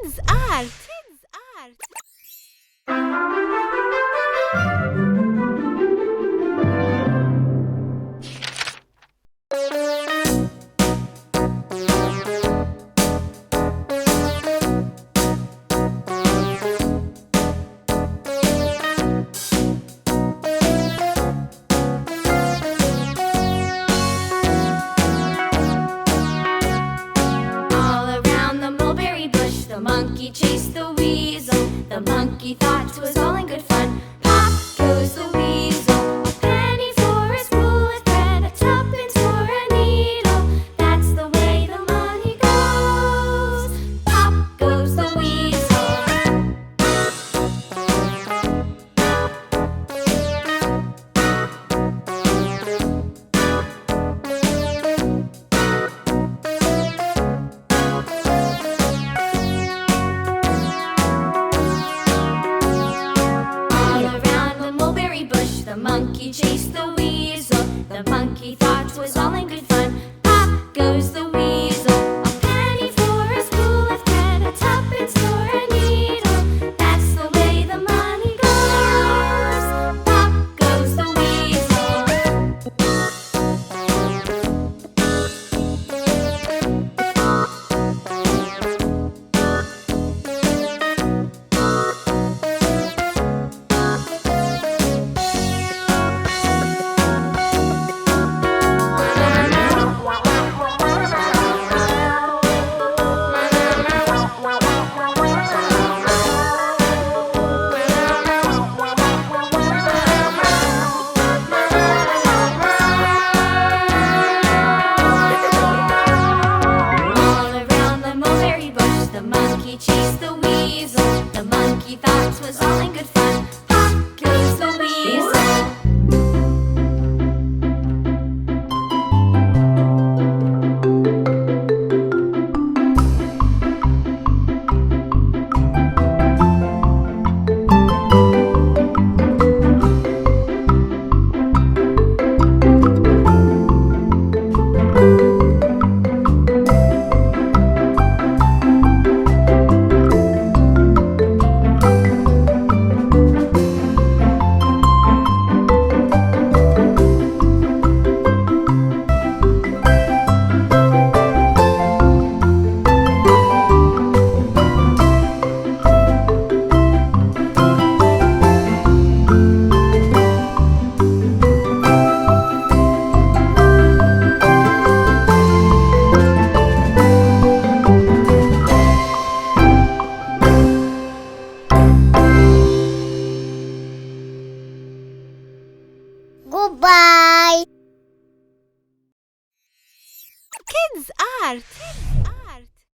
Kids art. The monkey chased the weasel. The monkey thought 'twas all in good fun. Pop goes the weasel. A penny for his wool with thread, a tuppence for a needle. That's the way the money goes. Pop goes the weasel. The monkey chased the weasel. The monkey thought 'twas all in good fun. Pop goes the weasel. A penny for a spool of thread, a tuppence for a needle. That's the way the money goes. Pop goes the weasel. The monkey chased the weasel. The monkey thought 'twas all in good fun. Pop goes the weasel. Goodbye. Kids art.